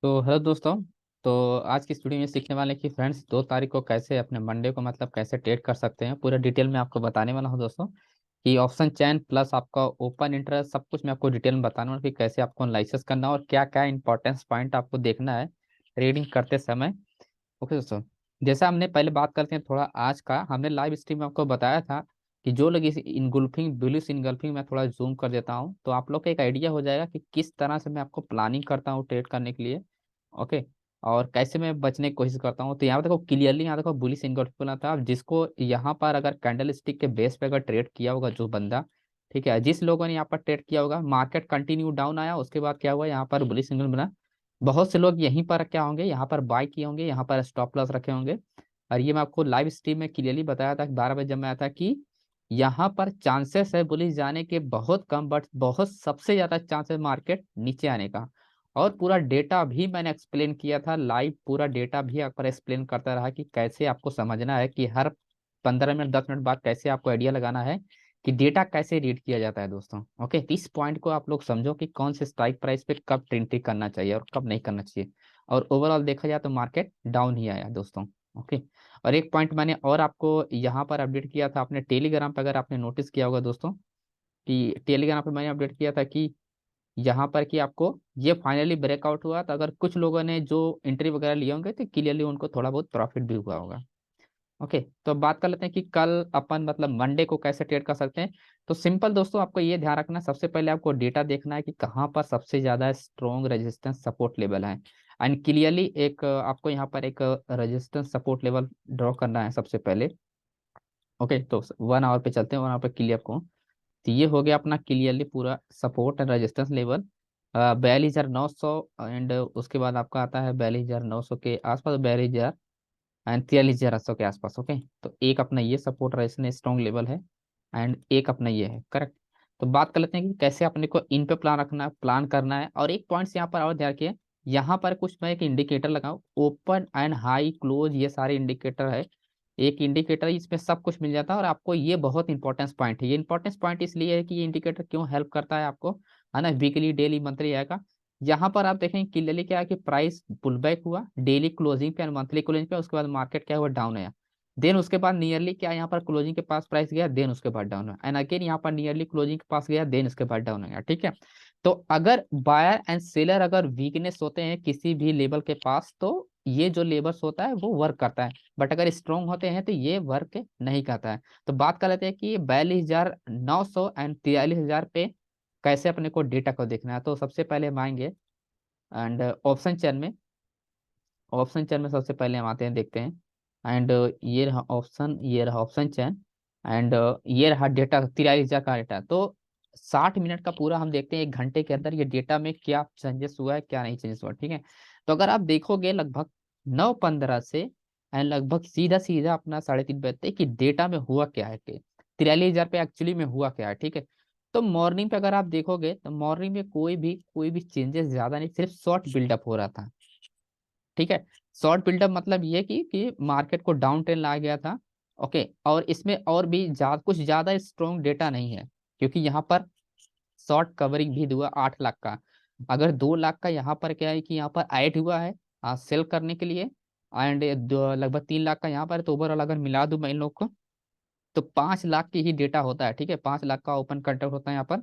तो हेलो दोस्तों। तो आज की स्टूडियो में सीखने वाले कि फ्रेंड्स 2 तारीख को कैसे अपने मंडे को मतलब कैसे ट्रेड कर सकते हैं, पूरा डिटेल में आपको बताने वाला हूं दोस्तों। कि ऑप्शन चैन प्लस आपका ओपन इंटरेस्ट सब कुछ मैं आपको डिटेल में बताने वाला हूं कि कैसे आपको एनालिसिस करना है और क्या क्या इंपॉर्टेंस पॉइंट आपको देखना है ट्रेडिंग करते समय। ओके दोस्तों, जैसा हमने पहले बात करते हैं थोड़ा आज का, हमने लाइव स्ट्रीम में आपको बताया था कि जो लोग इस इनगुल्फिंग बुलिश इनगल्फिंग में थोड़ा जूम कर देता हूँ तो आप लोग को एक आइडिया हो जाएगा कि किस तरह से मैं आपको प्लानिंग करता हूँ ट्रेड करने के लिए। ओके, और कैसे मैं बचने की कोशिश करता हूँ। तो यहाँ देखो क्लियरली, यहाँ देखो बुलिश इनगल्फिंग बोला था, जिसको यहाँ पर अगर कैंडल स्टिक के बेस पे अगर ट्रेड किया होगा जो बंदा, ठीक है, जिस लोगों ने यहाँ पर ट्रेड किया होगा, मार्केट कंटिन्यू डाउन आया, उसके बाद क्या हुआ, यहाँ पर बुलिश सिग्नल बना। बहुत से लोग यहीं पर क्या होंगे, यहाँ पर बाय किए होंगे, यहाँ पर स्टॉप लॉस रखे होंगे। और ये मैं आपको लाइव स्ट्रीम में क्लियरली बताया था 12 बजे जब मैं आया था कि यहाँ पर चांसेस है बुलिश जाने के बहुत कम, बट बहुत सबसे ज्यादा चांसेस मार्केट नीचे आने का। और पूरा डेटा भी मैंने एक्सप्लेन किया था लाइव, पूरा डेटा भी आप पर एक्सप्लेन करता रहा कि कैसे आपको समझना है कि हर 15 मिनट 10 मिनट बाद कैसे आपको आइडिया लगाना है कि डेटा कैसे रीड किया जाता है दोस्तों। ओके, तो इस पॉइंट को आप लोग समझो कि कौन से स्ट्राइक प्राइस पे कब एंट्री करना चाहिए और कब नहीं करना चाहिए। और ओवरऑल देखा जाए तो मार्केट डाउन ही आया दोस्तों। ओके, और एक पॉइंट मैंने और आपको यहाँ पर अपडेट किया था अपने टेलीग्राम पर, अगर आपने नोटिस किया होगा दोस्तों, कि टेलीग्राम पे मैंने अपडेट किया था कि यहाँ पर कि आपको ये फाइनली ब्रेकआउट हुआ, तो अगर कुछ लोगों ने जो एंट्री वगैरह लिए होंगे तो क्लियरली उनको थोड़ा बहुत प्रॉफिट भी हुआ होगा। ओके, तो अब बात कर लेते हैं कि कल अपन मतलब मंडे को कैसे ट्रेड कर सकते हैं। तो सिंपल दोस्तों, आपको ये ध्यान रखना है, सबसे पहले आपको डेटा देखना है कि कहाँ पर सबसे ज्यादा स्ट्रॉन्ग रेजिस्टेंस सपोर्ट लेवल है। एंड क्लियरली एक आपको यहाँ पर एक रेजिस्टेंस सपोर्ट लेवल ड्रॉ करना है सबसे पहले। ओके, तो 1 आवर पे चलते हैं, 1 आवर पे क्लियर को। तो ये हो गया अपना क्लियरली पूरा support and resistance level 42,900। And उसके बाद आपका आता है 42,900 के आसपास, 42,000 एंड 43,800 के आसपास। ओके, तो एक अपना ये सपोर्ट रेजिस्टेंस स्ट्रॉन्ग लेवल है एंड एक अपना ये है, करेक्ट। तो बात कर लेते हैं कि कैसे अपने को इन पे प्लान रखना है, प्लान करना है। और एक पॉइंट्स यहाँ पर और ध्यान रखिए, यहाँ पर कुछ मैं एक इंडिकेटर लगाऊं, ओपन एंड हाई क्लोज, ये सारे इंडिकेटर है। एक इंडिकेटर इसमें सब कुछ मिल जाता है। और आपको ये बहुत इंपॉर्टेंस पॉइंट है, ये इंपॉर्टेंस पॉइंट इसलिए है कि ये इंडिकेटर क्यों हेल्प करता है आपको, है ना, वीकली डेली मंथली आएगा। यहाँ पर आप देखेंगे क्लियरली क्या है कि प्राइस पुल बैक हुआ डेली क्लोजिंग पे और मंथली क्लोजिंग पे, उसके बाद मार्केट क्या हुआ, डाउन आया। देन उसके बाद नियरली क्या, यहाँ पर क्लोजिंग के पास प्राइस गया, देन उसके बाद डाउन हुआ, एंड अगेन यहाँ पर नियरली क्लोजिंग के पास गया, देन उसके बाद डाउन हो गया। ठीक है, तो अगर बायर एंड सेलर अगर वीकनेस होते हैं किसी भी लेवल के पास, तो ये जो लेबर्स होता है वो वर्क करता है। बट अगर स्ट्रॉन्ग होते हैं तो ये वर्क नहीं करता है। तो बात कर लेते हैं कि 42,900 एंड 43,000 पे कैसे अपने को डेटा को देखना है। तो सबसे पहले हम आएंगे एंड ऑप्शन चेन में। ऑप्शन चेन में सबसे पहले हम आते हैं, देखते हैं। एंड ये रहा ऑप्शन, ये रहा ऑप्शन चेन। एंड ये रहा डेटा 43,000 का डेटा। तो 60 मिनट का पूरा हम देखते हैं, 1 घंटे के अंदर ये डेटा में क्या चेंजेस हुआ है, क्या नहीं चेंजेस हुआ। ठीक है, तो अगर आप देखोगे लगभग 9:15 से एंड लगभग सीधा सीधा अपना 3:30 बजे तक कि डेटा में हुआ क्या है, कि 43,000 पे एक्चुअली में हुआ क्या है। ठीक है, तो मॉर्निंग पे अगर आप देखोगे तो मॉर्निंग में कोई भी चेंजेस ज्यादा नहीं, सिर्फ शॉर्ट बिल्डअप हो रहा था। ठीक है, शॉर्ट बिल्डअप मतलब ये कि मार्केट को डाउन ट्रेंड ला गया था। ओके, और इसमें और भी कुछ ज्यादा स्ट्रॉन्ग डेटा नहीं है, क्योंकि यहाँ पर शॉर्ट कवरिंग भी हुआ 8 लाख का। अगर 2 लाख का यहाँ पर क्या है कि यहाँ पर ऐड हुआ है सेल करने के लिए, एंड लगभग 3 लाख का यहाँ पर, तो ओवरऑल अगर मिला दूं मैं इन लोग को तो 5 लाख की ही डेटा होता है। ठीक है, 5 लाख का ओपन कंट्रैक्ट होता है यहाँ पर।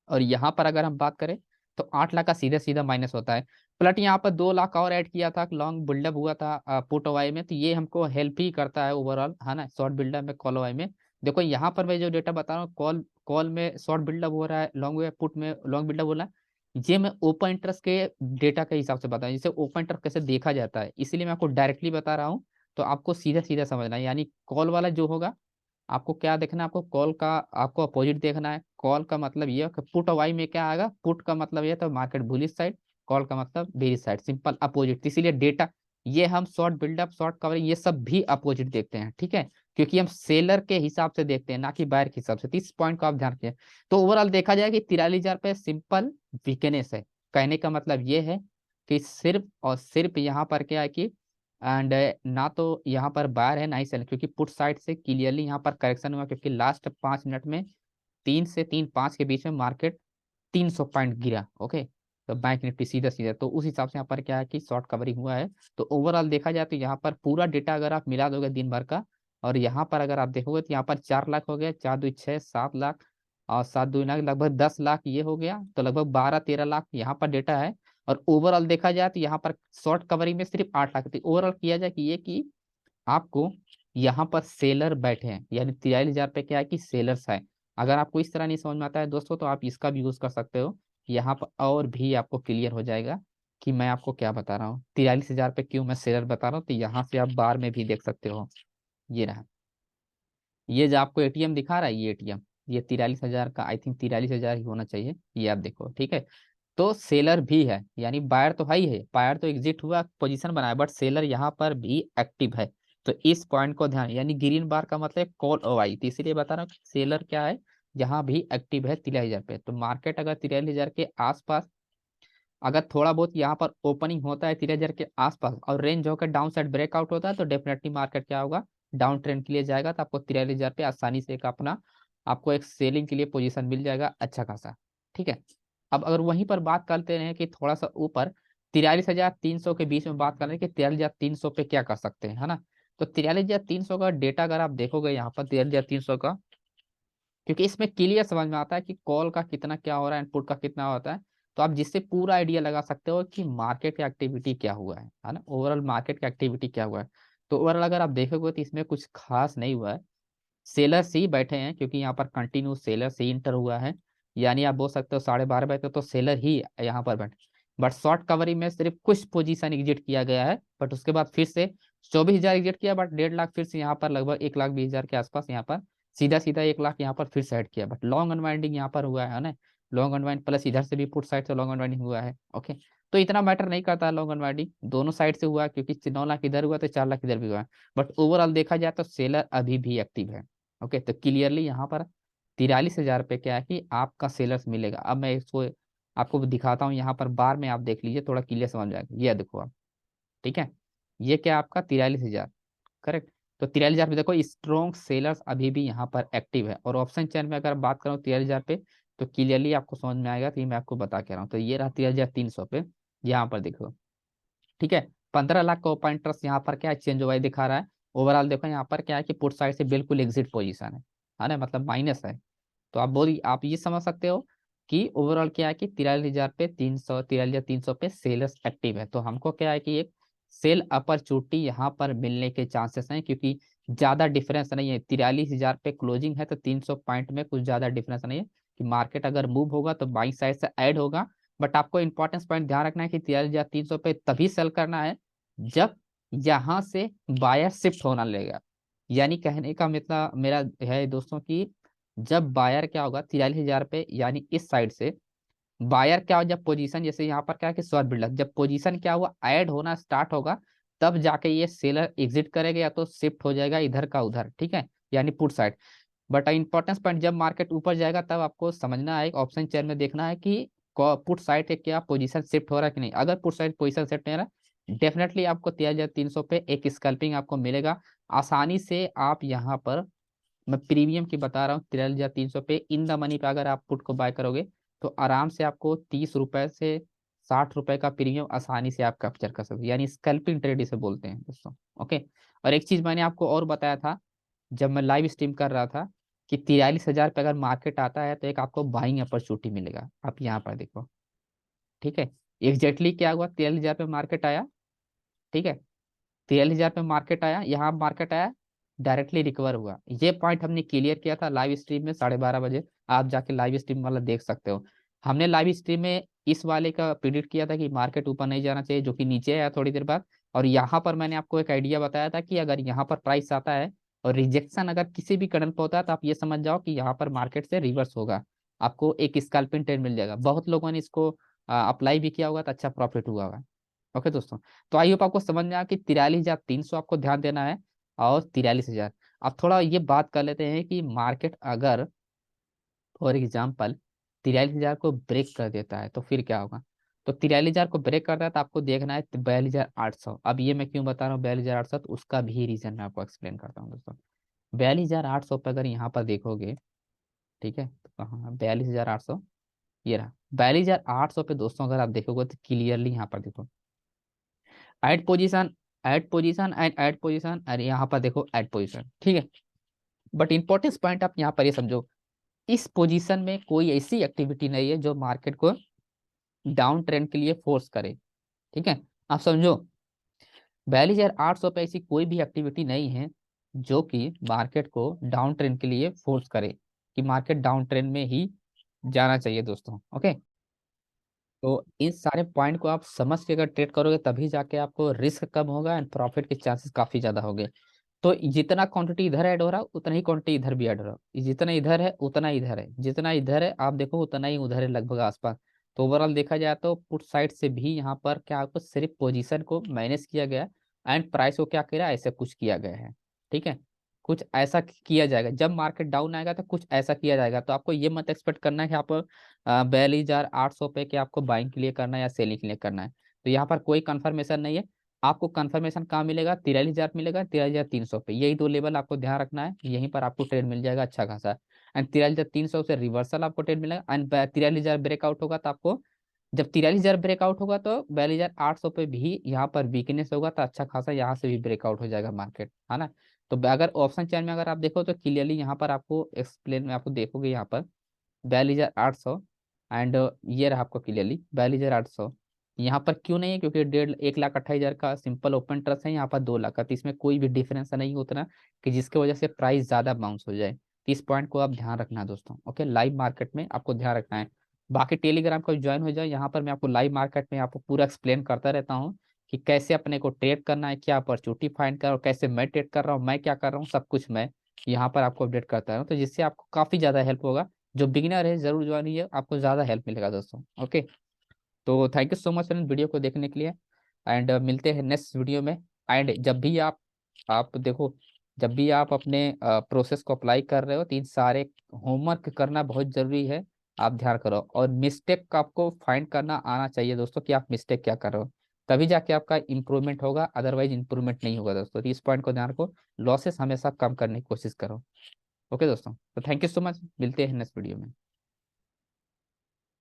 और यहाँ पर अगर हम बात करें तो 8 लाख का सीधा सीधा माइनस होता है। प्लट यहाँ पर 2 लाख और ऐड किया था, लॉन्ग बिल्डअप हुआ था पुट वाई में, तो ये हमको हेल्प ही करता है ओवरऑल, है ना, शॉर्ट बिल्डअप में कॉल वाई में। देखो यहाँ पर मैं जो डेटा बता रहा हूँ, कॉल कॉल में शॉर्ट बिल्डअप हो रहा है, लॉन्ग में पुट में लॉन्ग बिल्डअप हो रहा है। ये मैं ओपन इंटरेस्ट के डेटा के हिसाब से बता रहा हूँ, जिसे ओपन इंटरेस्ट कैसे देखा जाता है, इसीलिए मैं आपको डायरेक्टली बता रहा हूँ। तो आपको सीधा सीधा समझना है, यानी कॉल वाला जो होगा, आपको क्या देखना है, आपको कॉल का आपको अपोजिट देखना है। कॉल का मतलब ये है कि पुट और वाई में क्या आएगा, पुट का मतलब ये तो मार्केट बुलिश साइड, कॉल का मतलब बेरिश साइड, सिंपल अपोजिट। इसीलिए डेटा ये हम शॉर्ट बिल्डअप शॉर्ट कवरिंग ये सब भी अपोजिट देखते हैं। ठीक है, क्योंकि हम सेलर के हिसाब से देखते हैं ना कि बायर के हिसाब से। तो इस पॉइंट को आप ध्यान रखिए। तो ओवरऑल देखा जाए कि 43,000 पे सिंपल वीकनेस है। कहने का मतलब ये है कि सिर्फ और सिर्फ यहाँ पर क्या है कि एंड ना तो यहाँ पर बायर है ना ही सेल, क्योंकि पुट साइड से क्लियरली यहाँ पर करेक्शन हुआ, क्योंकि लास्ट 5 मिनट में 3 से 3.5 के बीच में मार्केट 300 पॉइंट गिरा। ओके, तो बैंक निफ्टी सीधा सीधा, तो उस हिसाब से यहाँ पर क्या है कि शॉर्ट कवरिंग हुआ है। तो ओवरऑल देखा जाए तो यहाँ पर पूरा डेटा अगर आप मिला दोगे दिन भर का, और यहाँ पर अगर आप देखोगे तो यहाँ पर 4 लाख हो गया, 4 2 6 7 लाख, और 7 2 लाख लगभग 10 लाख ये हो गया, तो लगभग 12 13 लाख यहाँ पर डेटा है। और ओवरऑल देखा जाए तो यहाँ पर शॉर्ट कवरिंग में सिर्फ 8 लाख थी। ओवरऑल किया जाए कि ये कि आपको यहाँ पर सेलर बैठे हैं, यानी 43,000 पे क्या है कि सेलर्स है। अगर आपको इस तरह नहीं समझ में आता है दोस्तों, तो आप इसका भी यूज कर सकते हो। यहाँ पर और भी आपको क्लियर हो जाएगा कि मैं आपको क्या बता रहा हूँ, 43,000 पे क्यों मैं सेलर बता रहा हूँ। तो यहाँ से आप बार में भी देख सकते हो, ये रहा, ये जो आपको एटीएम दिखा रहा है, ये एटीएम, ये 43,000 का, आई थिंक 43,000 ही होना चाहिए, ये आप देखो, ठीक है। तो सेलर भी है, यानी बायर तो है ही है, बायर तो एग्जिट हुआ, पोजीशन बनाया, बट सेलर यहाँ पर भी एक्टिव है। तो इस पॉइंट को ध्यान, यानी ग्रीन बार का मतलब कॉल ओवाई, तो इसीलिए बता रहा हूँ सेलर क्या है, यहाँ भी एक्टिव है 43,000 पे। तो मार्केट अगर 43,000 के आसपास अगर थोड़ा बहुत यहाँ पर ओपनिंग होता है 3000 के आसपास और रेंज होकर डाउन साइड ब्रेकआउट होता है, तो डेफिनेटली मार्केट क्या होगा, डाउन ट्रेंड के लिए जाएगा। तो आपको 43,000 पे आसानी से एक अपना आपको एक सेलिंग के लिए पोजीशन मिल जाएगा अच्छा खासा, ठीक है। अब अगर वहीं पर बात करते हैं कि थोड़ा सा ऊपर 43,300 के बीच में बात कर रहे हैं कि 43,300 पे क्या कर सकते हैं, है ना। तो 43,300 का डेटा अगर आप देखोगे यहाँ पर 43,300 का, क्योंकि इसमें क्लियर समझ में आता है कि कॉल का कितना क्या हो रहा है, इनपुट का कितना होता है। तो आप जिससे पूरा आइडिया लगा सकते हो कि मार्केट की एक्टिविटी क्या हुआ है ना, ओवरऑल मार्केट की एक्टिविटी क्या हुआ है। तो ओवरऑल अगर आप देखोगे तो इसमें कुछ खास नहीं हुआ है, सेलर्स ही बैठे हैं, क्योंकि यहाँ पर कंटिन्यू सेलर्स ही इंटर हुआ है। यानी आप बोल सकते हो 12:30 बजे तक तो सेलर ही यहाँ पर बैठे। बट शॉर्ट कवरिंग में सिर्फ कुछ पोजीशन एग्जिट किया गया है, बट उसके बाद फिर से 24,000 एग्जिट किया, बट 1.5 लाख फिर से यहाँ पर लगभग 1,20,000 के आसपास यहाँ पर सीधा सीधा 1 लाख यहाँ पर फिर से ऐड किया। बट लॉन्ग अनवाइंडिंग यहाँ पर हुआ है ना, लॉन्ग अनवाइंड प्लस इधर से भी पुट साइड से लॉन्ग अनवाइंडिंग हुआ है, ओके। तो इतना मैटर नहीं करता लॉन्ग अनवाइंडिंग, दोनों साइड से हुआ है, क्योंकि 9 लाख इधर हुआ तो 4 लाख इधर भी हुआ है। बट ओवरऑल देखा जाए तो सेलर अभी भी एक्टिव है, ओके। तो क्लियरली यहाँ पर 43,000 पे क्या है कि आपका सेलर्स मिलेगा। अब मैं इसको आपको दिखाता हूँ, यहाँ पर बार में आप देख लीजिए, थोड़ा क्लियर समझ जाएगा, ये देखो आप, ठीक है। ये क्या आपका 43,000, करेक्ट। तो 43,000 पे देखो स्ट्रॉन्ग सेलर्स अभी भी यहाँ पर एक्टिव है। और ऑप्शन चैन में अगर बात करूँ 43,000 पे, तो क्लियरली आपको समझ में आएगा, तो ये मैं आपको बता के रहा हूँ। तो ये रहा 43,300 पे, यहाँ पर देखो, ठीक है। 15 लाख का ओपन इंटरेस्ट यहाँ पर क्या है, चेंज हुआ दिखा रहा है। ओवरऑल देखो यहाँ पर क्या है कि पुट साइड से बिल्कुल एग्जिट पोजीशन है ना, मतलब माइनस है। तो आप ये समझ सकते हो कि ओवरऑल क्या है कि 43,300 पे सेलर्स एक्टिव है। तो हमको क्या है कि एक सेल अपॉर्चुनिटी यहाँ पर मिलने के चांसेस हैं, क्योंकि ज्यादा डिफरेंस नहीं है, 43,000 पे क्लोजिंग है, तो 300 पॉइंट में कुछ ज्यादा डिफरेंस नहीं है कि मार्केट अगर मूव होगा तो बाई साइड से ऐड होगा। बट आपको इंपॉर्टेंस पॉइंट ध्यान रखना है कि 43,300 पे तभी सेल करना है जब यहाँ से बायर शिफ्ट होना लगेगा। यानी कहने का मतलब मेरा है दोस्तों कि जब बायर क्या होगा 43,000 पे, यानी इस साइड से बायर क्या हो, जब पोजीशन जैसे यहाँ पर क्या है कि शॉर्ट बिल्डअप, जब पोजीशन क्या हुआ ऐड होना स्टार्ट होगा, तब जाके ये सेलर एग्जिट करेगा या तो शिफ्ट हो जाएगा इधर का उधर, ठीक है, यानी put side. But importance point जब मार्केट ऊपर जाएगा तब आपको समझना है, ऑप्शन चेन में देखना है कि पुट साइड है क्या पोजीशन शिफ्ट हो रहा है कि नहीं। अगर पुट साइड पोजीशन शिफ्ट नहीं रहा, डेफिनेटली आपको 13,300 पे एक स्कैल्पिंग आपको मिलेगा आसानी से। आप यहाँ पर मैं प्रीमियम की बता रहा हूँ, 43,300 पे इन द मनी पे अगर आप पुट को बाय करोगे, तो आराम से आपको 30 रुपए से 60 रुपए का प्रीमियम आसानी से आप कैप्चर कर सकते हो, यानी स्कैल्पिंग ट्रेड इसे बोलते हैं दोस्तों, ओके। और एक चीज मैंने आपको और बताया था जब मैं लाइव स्ट्रीम कर रहा था, कि 43,000 पे अगर मार्केट आता है तो एक आपको बाइंग अपॉर्चुनिटी मिलेगा। आप यहाँ पर देखो, ठीक है, एग्जैक्टली क्या हुआ, 43,000 पे मार्केट आया, ठीक है, 43,000 पे मार्केट आया, यहाँ मार्केट आया, डायरेक्टली रिकवर हुआ। ये पॉइंट हमने क्लियर किया था लाइव स्ट्रीम में 12:30 बजे, आप जाके लाइव स्ट्रीम वाला देख सकते हो। हमने लाइव स्ट्रीम में इस वाले का प्रिडिक्ट किया था कि मार्केट ऊपर नहीं जाना चाहिए, जो कि नीचे आया थोड़ी देर बाद। और यहाँ पर मैंने आपको एक आइडिया बताया था कि अगर यहाँ पर प्राइस आता है और रिजेक्शन अगर किसी भी कड़न पर होता है, तो आप ये समझ जाओ कि यहाँ पर मार्केट से रिवर्स होगा, आपको एक स्कैल्पिंग ट्रेड मिल जाएगा। बहुत लोगों ने इसको अप्लाई भी किया होगा, तो अच्छा प्रॉफिट हुआ होगा, ओके दोस्तों। तो आई होप आपको समझ में आया कि 43,300 आपको ध्यान देना है, और 43,000। अब थोड़ा ये बात कर लेते हैं कि मार्केट अगर फॉर एग्जाम्पल 43,000 को ब्रेक कर देता है तो फिर क्या होगा। तो 43,000 को ब्रेक करता है तो आपको देखना है 42,800। अब ये मैं क्यों बता रहा हूँ 42,800, तो उसका भी रीजन मैं आपको एक्सप्लेन करता हूँ दोस्तों। 42,800 पे अगर यहाँ पर देखोगे, ठीक है, तो कहाँ 42,800, ये रहा 42,800 पे दोस्तों, अगर आप देखोगे तो क्लियरली यहाँ पर देखो add position, add position and add position, अरे यहाँ पर देखो एड पोजीशन, ठीक है। बट इंपॉर्टेंट पॉइंट आप यहाँ पर ये समझो, इस पोजीशन में कोई ऐसी एक्टिविटी नहीं है जो मार्केट को डाउन ट्रेंड के लिए फोर्स करे, ठीक है। आप समझो 42,800 पे ऐसी कोई भी एक्टिविटी नहीं है जो कि मार्केट को डाउन ट्रेंड के लिए फोर्स करे कि मार्केट डाउन ट्रेंड में ही जाना चाहिए दोस्तों, ओके। तो इन सारे पॉइंट को आप समझ के अगर ट्रेड करोगे तभी जाके आपको रिस्क कम होगा एंड प्रॉफिट के चांसेस काफी ज्यादा होंगे। तो जितना क्वांटिटी इधर ऐड हो रहा है उतना ही क्वांटिटी इधर भी ऐड हो रहा है, जितना इधर है उतना इधर है, जितना इधर है आप देखो उतना ही उधर है लगभग आसपास। तो ओवरऑल देखा जाए तो पुट साइड से भी यहाँ पर क्या आपको सिर्फ पोजीशन को मैनेज किया गया एंड प्राइस को क्या किया ऐसे कुछ किया गया है, ठीक है। कुछ ऐसा किया जाएगा जब मार्केट डाउन आएगा तो कुछ ऐसा किया जाएगा, तो आपको ये मत एक्सपेक्ट करना है कि आप 42,800 पे कि आपको बाइंग के लिए करना है या सेलिंग के लिए करना है। तो यहाँ पर कोई कंफर्मेशन नहीं है। आपको कंफर्मेशन कहाँ मिलेगा, 43,000 मिलेगा, 43,300 पे, यही दो लेवल आपको ध्यान रखना है, यहीं पर आपको ट्रेड मिल जाएगा अच्छा खासा। एंड 43,300 से रिवर्सल आपको ट्रेड मिलेगा एंड 43,000 ब्रेकआउट होगा तो आपको, जब 43,000 ब्रेकआउट होगा तो 42,800 पे भी यहाँ पर वीकनेस होगा तो अच्छा खासा यहाँ से भी ब्रेकआउट हो जाएगा मार्केट, है ना। तो अगर ऑप्शन चैन में अगर आप देखो तो क्लियरली यहाँ पर आपको एक्सप्लेन में आपको देखोगे यहाँ पर 42,800 एंड ये रहा आपको क्लियरली 42,800। यहाँ पर क्यों नहीं है, क्योंकि 1,28,000 का सिंपल ओपन ट्रस्ट है, यहाँ पर 2 लाख का, तो इसमें कोई भी डिफरेंस नहीं उतना कि जिसकी वजह से प्राइस ज्यादा बाउंस हो जाए। तो इस पॉइंट को आप ध्यान रखना दोस्तों, ओके। लाइव मार्केट में आपको ध्यान रखना है। बाकी टेलीग्राम को ज्वाइन हो जाए, यहाँ पर मैं आपको लाइव मार्केट में आपको पूरा एक्सप्लेन करता रहता हूँ कि कैसे अपने को ट्रेड करना है, क्या अपॉर्चुनिटी फाइंड कर रहा हूँ, कैसे मैं ट्रेड कर रहा हूँ, मैं क्या कर रहा हूँ, सब कुछ मैं यहाँ पर आपको अपडेट करता हूँ, तो जिससे आपको काफी ज्यादा हेल्प होगा। जो बिगिनर है जरूर ज्वाइन कीजिए, आपको ज़्यादा हेल्प मिलेगा दोस्तों, ओके। तो thank you so much friend video को देखने के लिए एंड मिलते हैं नेक्स्ट वीडियो में। एंड जब भी आप देखो, जब भी आप अपने प्रोसेस को अप्लाई कर रहे हो तो इन सारे होमवर्क करना बहुत ज़रूरी है, आप ध्यान करो। और मिस्टेक आपको फाइंड करना आना चाहिए दोस्तों कि आप मिस्टेक क्या कर रहे हो, तभी जाके आपका इंप्रूवमेंट होगा, अदरवाइज इंप्रूवमेंट नहीं होगा दोस्तों। तो इस पॉइंट को ध्यान रखो, लॉसेस हमेशा कम करने की कोशिश करो, ओके दोस्तों। तो थैंक यू सो मच, मिलते हैं नेक्स्ट वीडियो में।